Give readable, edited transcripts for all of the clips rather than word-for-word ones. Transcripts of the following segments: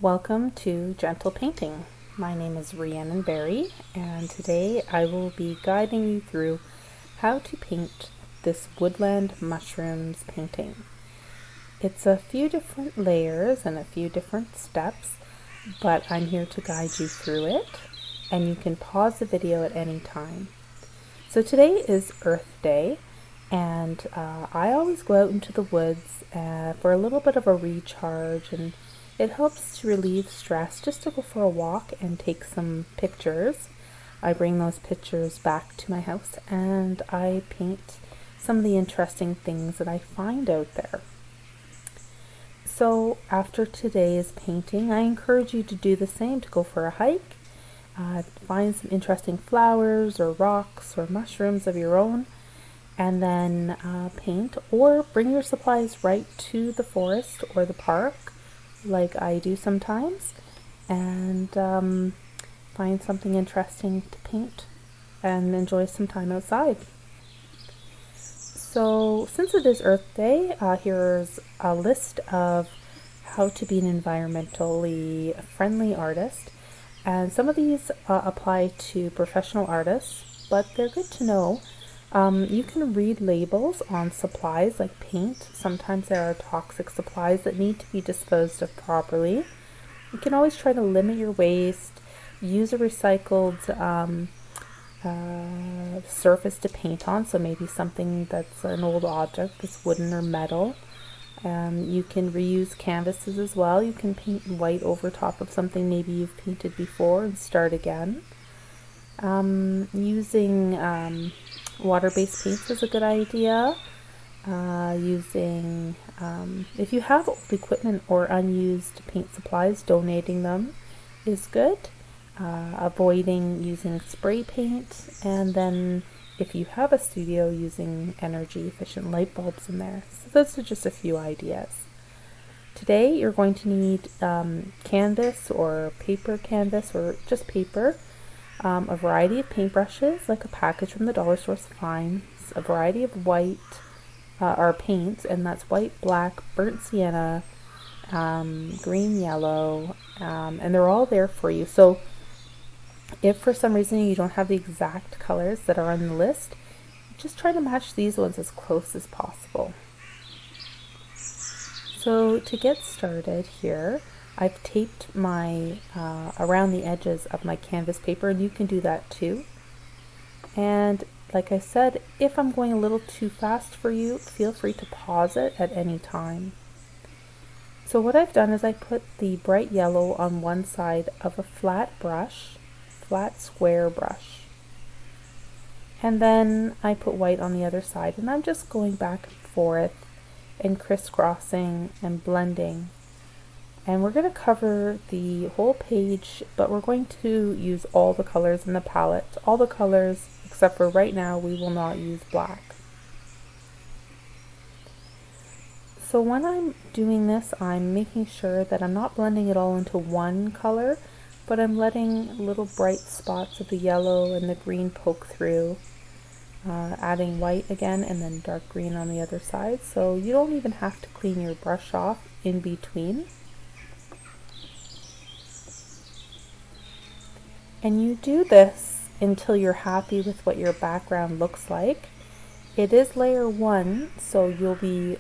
Welcome to Gentle Painting. My name is Rhiannon Berry, and today I will be guiding you through how to paint this woodland mushrooms painting. It's a few different layers and a few different steps, but I'm here to guide you through it, and you can pause the video at any time. So today is Earth Day, and I always go out into the woods for a little bit of a recharge, and it helps to relieve stress just to go for a walk and take some pictures. I bring those pictures back to my house and I paint some of the interesting things that I find out there. So after today's painting, I encourage you to do the same, to go for a hike, find some interesting flowers or rocks or mushrooms of your own, and then paint, or bring your supplies right to the forest or the park like I do sometimes, and find something interesting to paint and enjoy some time outside. So since it is Earth Day, here's a list of how to be an environmentally friendly artist, and some of these apply to professional artists, but they're good to know. You can read labels on supplies like paint. Sometimes there are toxic supplies that need to be disposed of properly. You can always try to limit your waste, use a recycled surface to paint on, so maybe something that's an old object, that's wooden or metal. You can reuse canvases as well. You can paint white over top of something maybe you've painted before and start again. Using water-based paints is a good idea. If you have old equipment or unused paint supplies, donating them is good. Avoiding using spray paint, and then if you have a studio, using energy efficient light bulbs in there. So those are just a few ideas. Today you're going to need canvas or paper canvas or just paper, a variety of paintbrushes, like a package from the dollar store is fine, a variety of white or paints, and that's white, black, burnt sienna, green, yellow, and they're all there for you. So if for some reason you don't have the exact colors that are on the list, just try to match these ones as close as possible. So to get started here, I've taped my around the edges of my canvas paper, and you can do that too. And like I said, if I'm going a little too fast for you, feel free to pause it at any time. So what I've done is I put the bright yellow on one side of a flat square brush. And then I put white on the other side, and I'm just going back and forth and crisscrossing and blending. And we're going to cover the whole page, but we're going to use all the colors in the palette. All the colors, except for right now, we will not use black. So when I'm doing this, I'm making sure that I'm not blending it all into one color, but I'm letting little bright spots of the yellow and the green poke through, adding white again and then dark green on the other side. So you don't even have to clean your brush off in between. And you do this until you're happy with what your background looks like. It is layer 1, so you'll be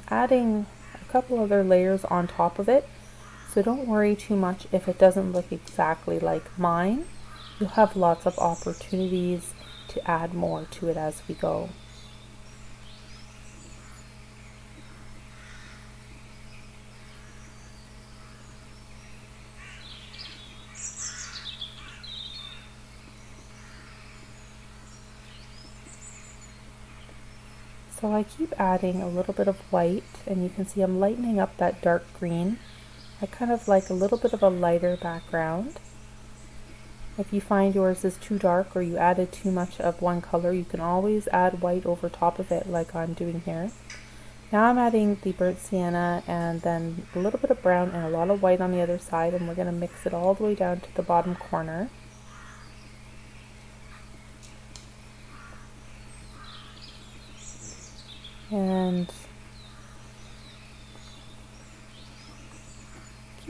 adding a couple other layers on top of it. So don't worry too much if it doesn't look exactly like mine. You'll have lots of opportunities to add more to it as we go. So I keep adding a little bit of white, and you can see I'm lightening up that dark green. I kind of like a little bit of a lighter background. If you find yours is too dark or you added too much of one color, you can always add white over top of it like I'm doing here. Now I'm adding the burnt sienna and then a little bit of brown and a lot of white on the other side, and we're going to mix it all the way down to the bottom corner. And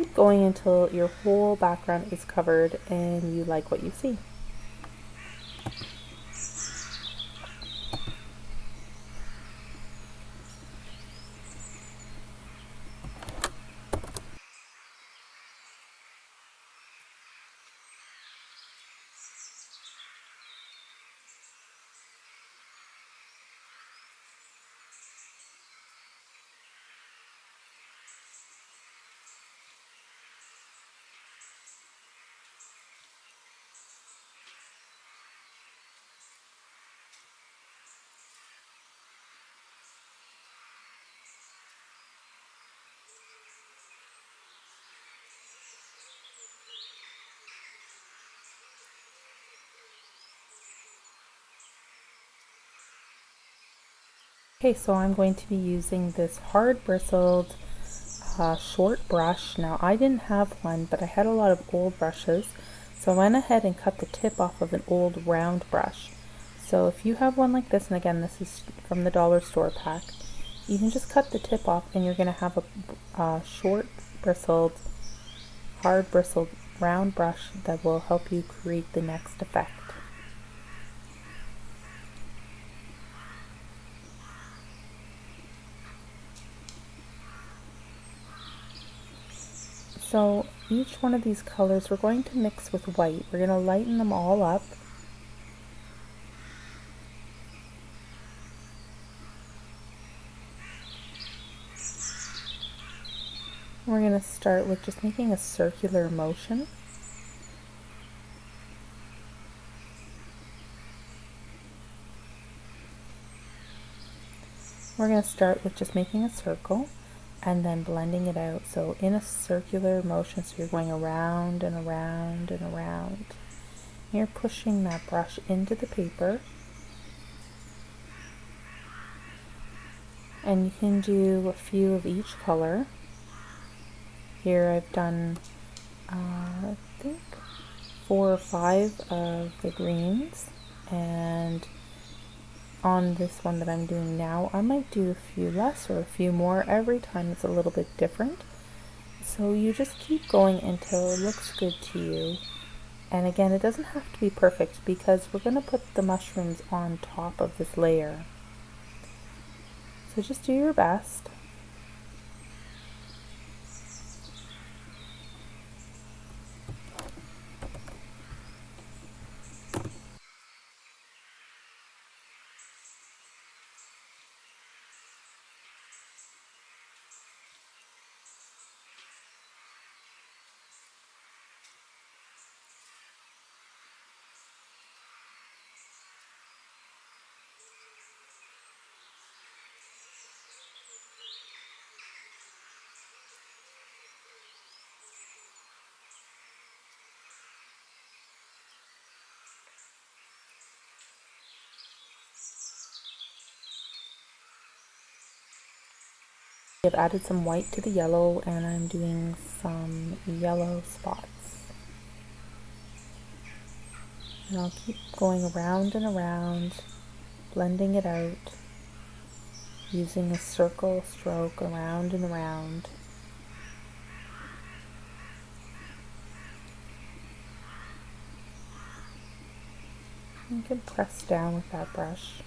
keep going until your whole background is covered and you like what you see. Okay, so I'm going to be using this hard bristled short brush. Now I didn't have one, but I had a lot of old brushes, so I went ahead and cut the tip off of an old round brush. So if you have one like this, and again this is from the dollar store pack, you can just cut the tip off and you're going to have a short bristled, hard bristled round brush that will help you create the next effect. So each one of these colors we're going to mix with white. We're going to lighten them all up. We're going to start with just making a circular motion. We're going to start with just making a circle and then blending it out. So in a circular motion, so you're going around and around and around. You're pushing that brush into the paper. And you can do a few of each color. Here I've done, I think, 4 or 5 of the greens, and on this one that I'm doing now, I might do a few less or a few more. Every time it's a little bit different. So you just keep going until it looks good to you. And again, it doesn't have to be perfect because we're going to put the mushrooms on top of this layer. So just do your best. I've added some white to the yellow and I'm doing some yellow spots. And I'll keep going around and around, blending it out, using a circle stroke around and around. You can press down with that brush.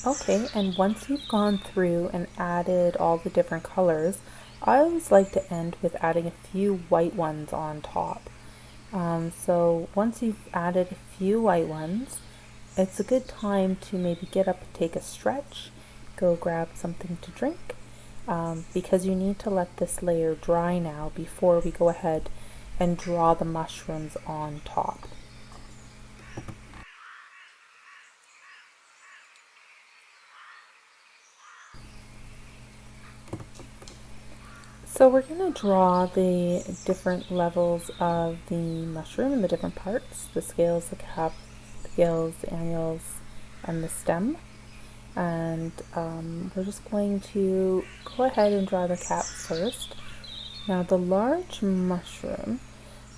Okay, and once you've gone through and added all the different colors, I always like to end with adding a few white ones on top. So once you've added a few white ones, it's a good time to maybe get up and take a stretch, go grab something to drink, because you need to let this layer dry now before we go ahead and draw the mushrooms on top. So we're going to draw the different levels of the mushroom and the different parts, the scales, the cap, the gills, the annuals, and the stem. And we're just going to go ahead and draw the cap first. Now the large mushroom,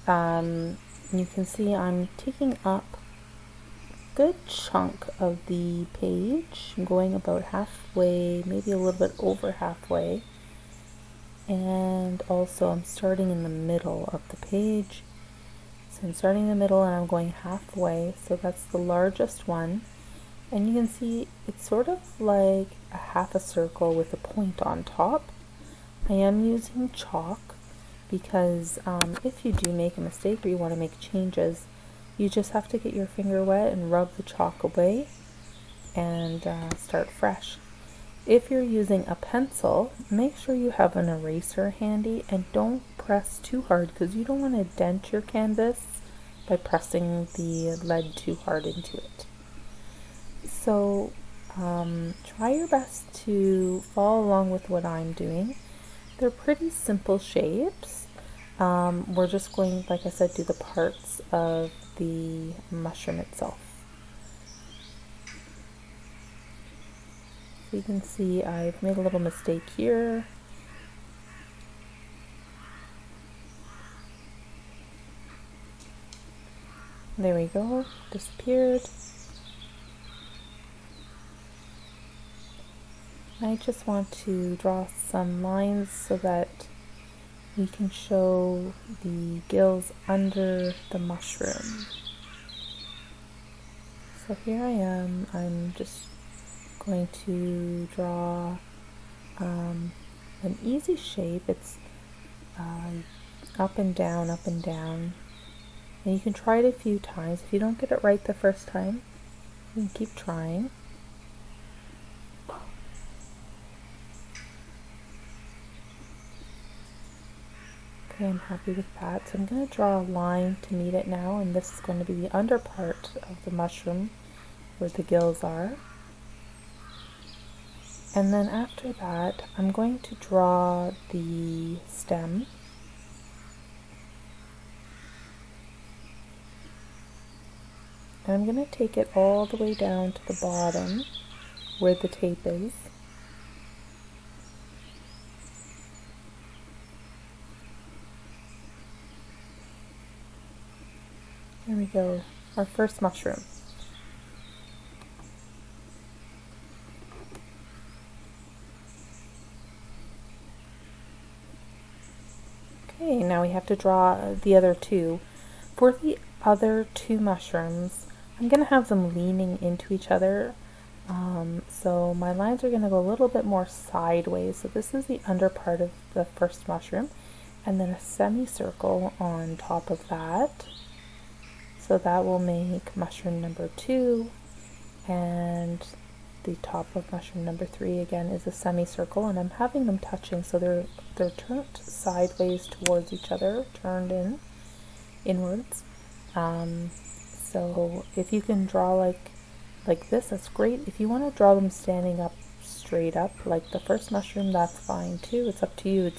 you can see I'm taking up a good chunk of the page, going about halfway, maybe a little bit over halfway. And also I'm starting in the middle of the page. So I'm starting in the middle and I'm going halfway, so that's the largest one. And you can see it's sort of like a half a circle with a point on top. I am using chalk because if you do make a mistake or you want to make changes, you just have to get your finger wet and rub the chalk away and start fresh. If you're using a pencil, make sure you have an eraser handy and don't press too hard because you don't want to dent your canvas by pressing the lead too hard into it. So try your best to follow along with what I'm doing. They're pretty simple shapes. We're just going, like I said, do the parts of the mushroom itself. So you can see I've made a little mistake here. There we go, disappeared. I just want to draw some lines so that we can show the gills under the mushroom. So here I am, I'm just going to draw an easy shape. It's up and down, up and down. And you can try it a few times. If you don't get it right the first time, you can keep trying. Okay, I'm happy with that. So I'm going to draw a line to meet it now, and this is going to be the under part of the mushroom where the gills are. And then after that, I'm going to draw the stem. And I'm going to take it all the way down to the bottom where the tape is. There we go, our first mushroom. Okay, now we have to draw the other two. For the other two mushrooms, I'm going to have them leaning into each other. So my lines are going to go a little bit more sideways. So this is the under part of the first mushroom, and then a semicircle on top of that. So that will make mushroom number 2, and the top of mushroom number 3 again is a semicircle, and I'm having them touching so they're turned sideways towards each other, turned inwards. So if you can draw like this, that's great. If you want to draw them standing up straight up like the first mushroom, that's fine too. It's up to you.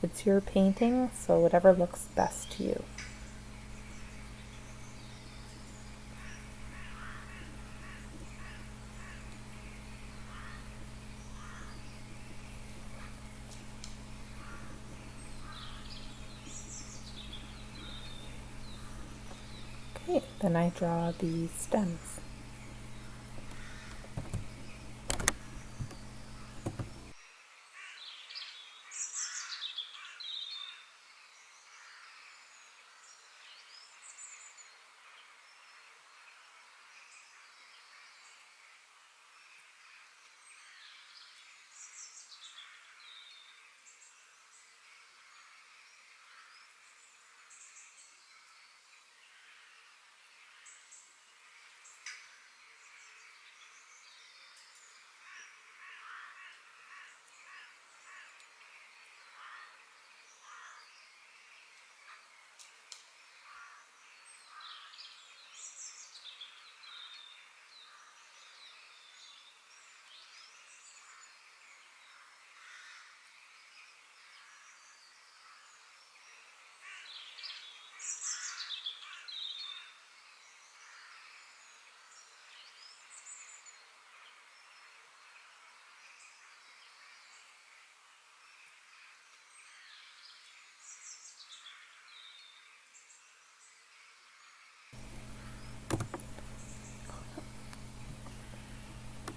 It's your painting, so whatever looks best to you. Okay, then I draw the stems.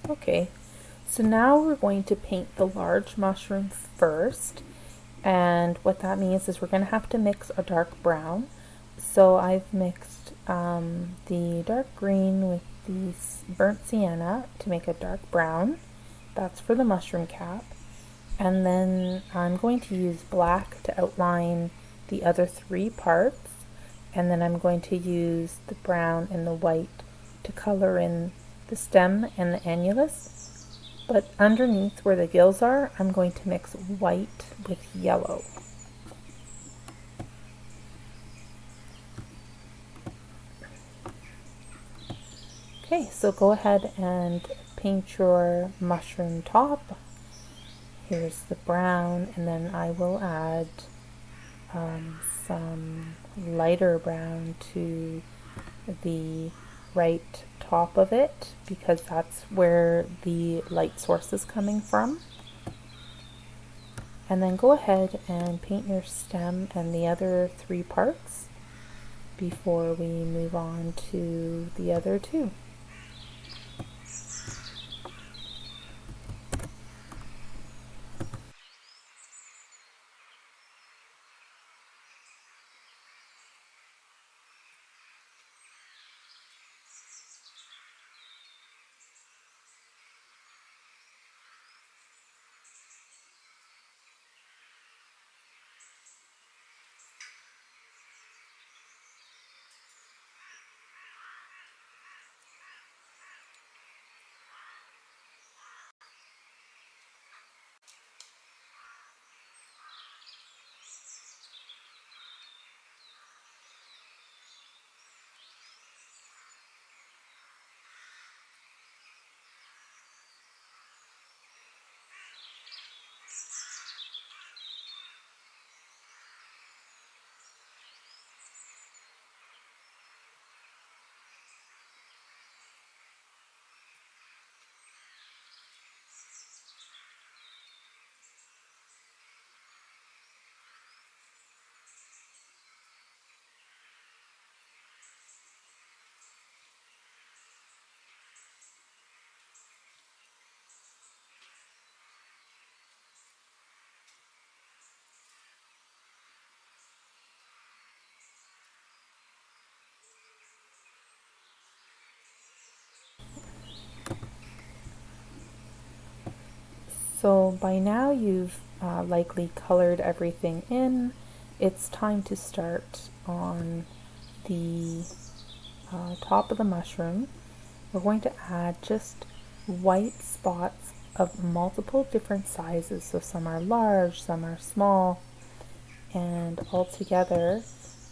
Okay, so now we're going to paint the large mushroom first, and what that means is we're going to have to mix a dark brown. So I've mixed the dark green with the burnt sienna to make a dark brown. That's for the mushroom cap. And then I'm going to use black to outline the other three parts, and then I'm going to use the brown and the white to color in the stem and the annulus. But underneath where the gills are, I'm going to mix white with yellow. Okay, so go ahead and paint your mushroom top. Here's the brown, and then I will add some lighter brown to the right top of it, because that's where the light source is coming from. And then go ahead and paint your stem and the other three parts before we move on to the other two. So by now you've likely colored everything in. It's time to start on the top of the mushroom. We're going to add just white spots of multiple different sizes. So some are large, some are small, and all together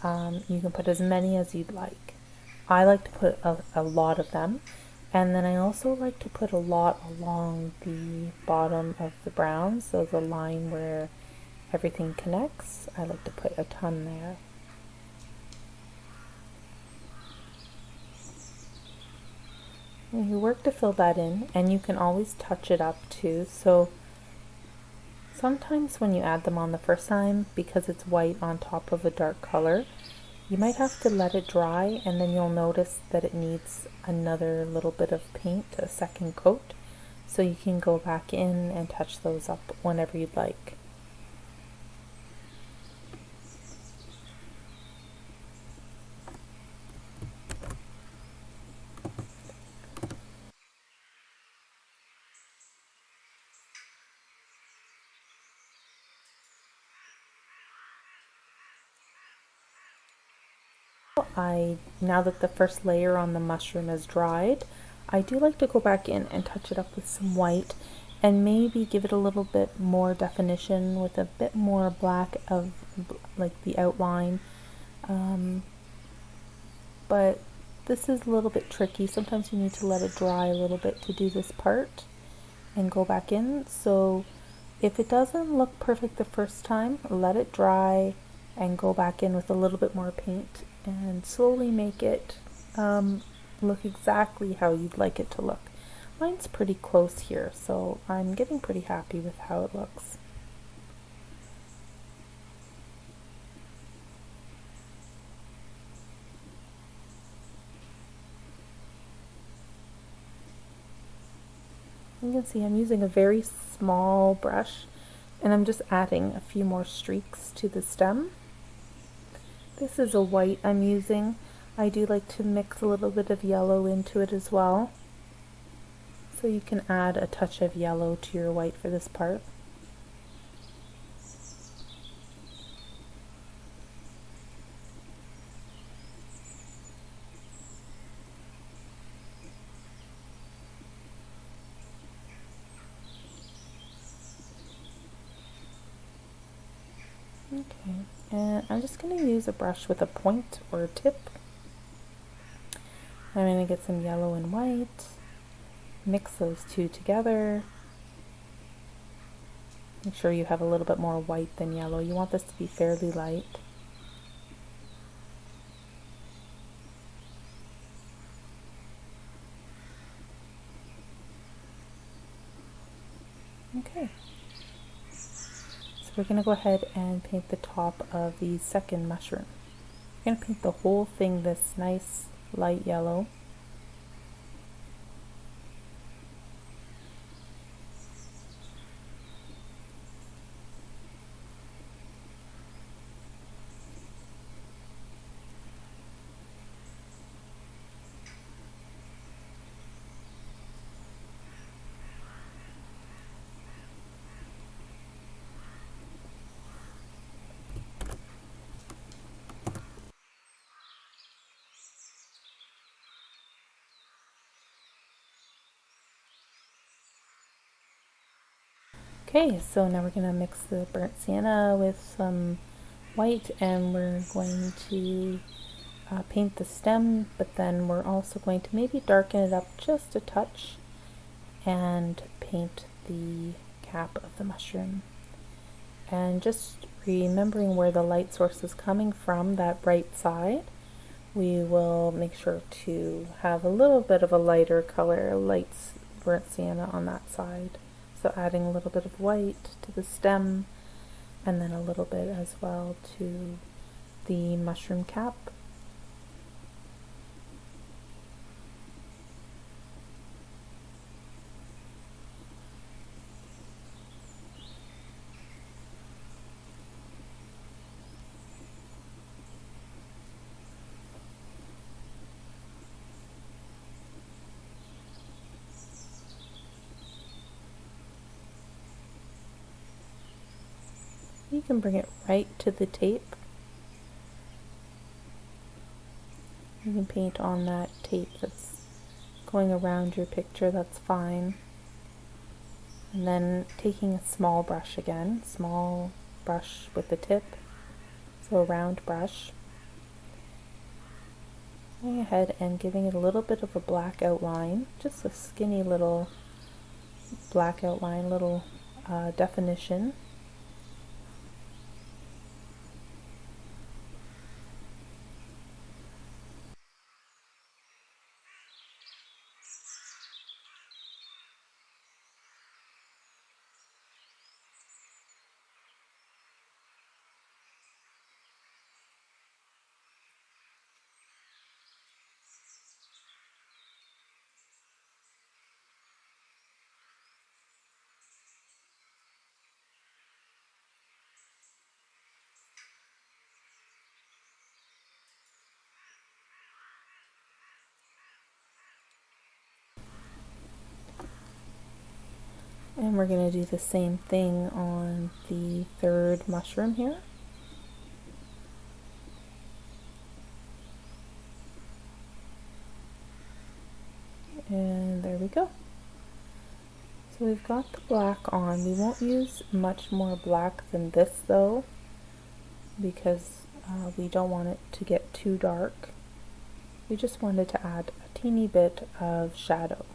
you can put as many as you'd like. I like to put a lot of them, and then I also like to put a lot along the bottom of the brown, so the line where everything connects, I like to put a ton there. And you work to fill that in, and you can always touch it up too. So sometimes when you add them on the first time, because it's white on top of a dark color, you might have to let it dry, and then you'll notice that it needs another little bit of paint, a second coat, so you can go back in and touch those up whenever you'd like. Now that the first layer on the mushroom is dried, I do like to go back in and touch it up with some white and maybe give it a little bit more definition with a bit more black of like the outline. But this is a little bit tricky. Sometimes you need to let it dry a little bit to do this part and go back in. So if it doesn't look perfect the first time, let it dry and go back in with a little bit more paint and slowly make it look exactly how you'd like it to look. Mine's pretty close here, so I'm getting pretty happy with how it looks. You can see I'm using a very small brush and I'm just adding a few more streaks to the stem. This is a white I'm using. I do like to mix a little bit of yellow into it as well. So you can add a touch of yellow to your white for this part. Okay, and I'm just going to use a brush with a point or a tip. I'm going to get some yellow and white, mix those two together. Make sure you have a little bit more white than yellow. You want this to be fairly light. Okay. So we're going to go ahead and paint the top of the second mushroom. We're going to paint the whole thing this nice light yellow. Okay, so now we're going to mix the burnt sienna with some white and we're going to paint the stem, but then we're also going to maybe darken it up just a touch and paint the cap of the mushroom. And just remembering where the light source is coming from, that right side, we will make sure to have a little bit of a lighter color, light burnt sienna on that side. So adding a little bit of white to the stem and then a little bit as well to the mushroom cap. You can bring it right to the tape. You can paint on that tape that's going around your picture, that's fine. And then taking a small brush again, small brush with the tip, so a round brush. Going ahead and giving it a little bit of a black outline, just a skinny little black outline, little definition. And we're going to do the same thing on the third mushroom here. And there we go. So we've got the black on. We won't use much more black than this though, because we don't want it to get too dark. We just wanted to add a teeny bit of shadow.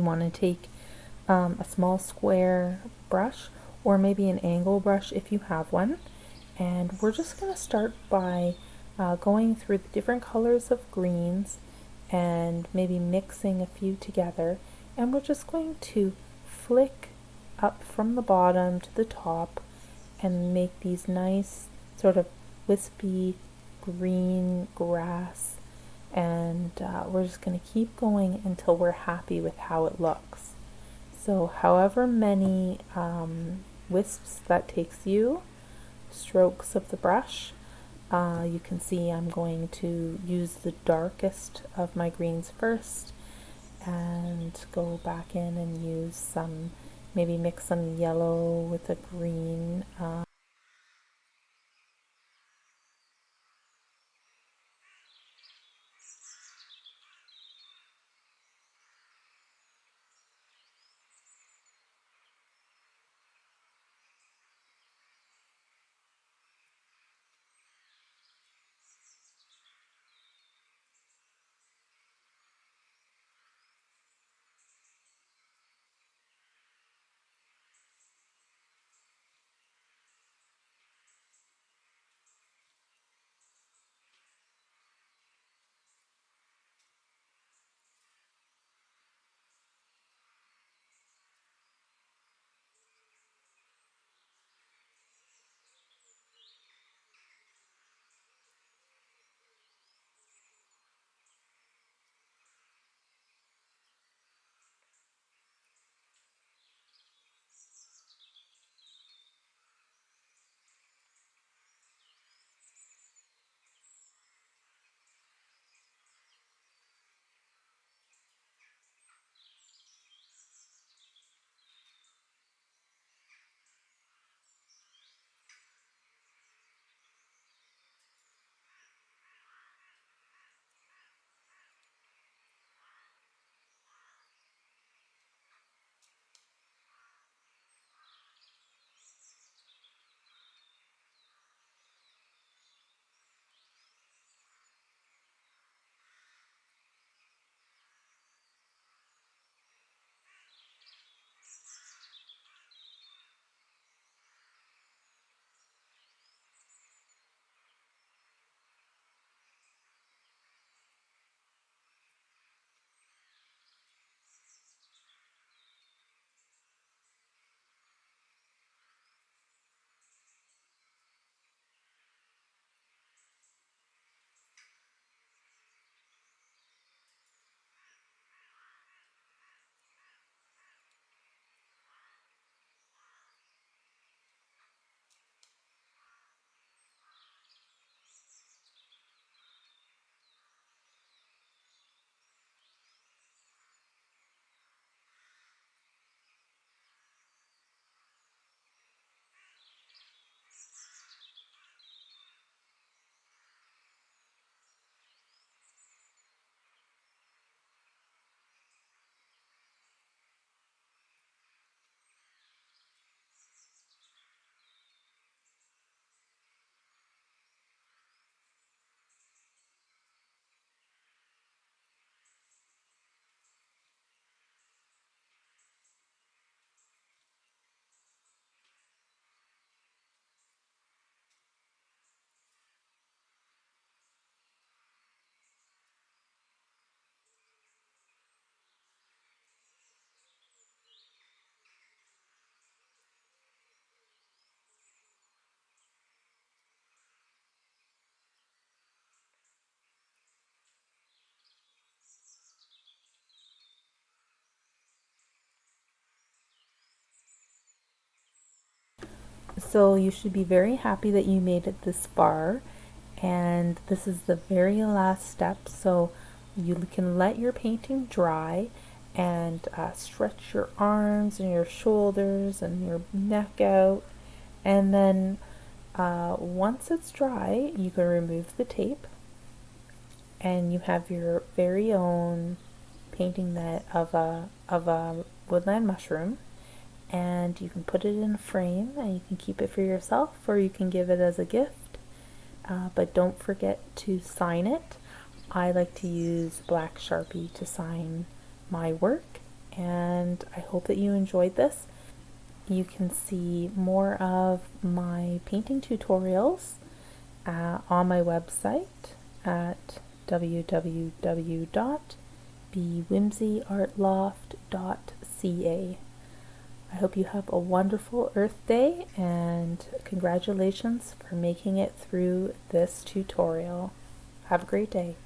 you want to take a small square brush or maybe an angle brush if you have one, and we're just going to start by going through the different colors of greens and maybe mixing a few together, and we're just going to flick up from the bottom to the top and make these nice sort of wispy green grass, and we're just going to keep going until we're happy with how it looks. So however many wisps that takes you, strokes of the brush, you can see I'm going to use the darkest of my greens first and go back in and use some, maybe mix some yellow with a green. So you should be very happy that you made it this far, and this is the very last step, so you can let your painting dry and stretch your arms and your shoulders and your neck out, and then once it's dry you can remove the tape and you have your very own painting that of a woodland mushroom, and you can put it in a frame and you can keep it for yourself or you can give it as a gift, but don't forget to sign it. I like to use black Sharpie to sign my work, and I hope that you enjoyed this. You can see more of my painting tutorials on my website at www.bewhimsyartloft.ca. I hope you have a wonderful Earth Day, and congratulations for making it through this tutorial. Have a great day.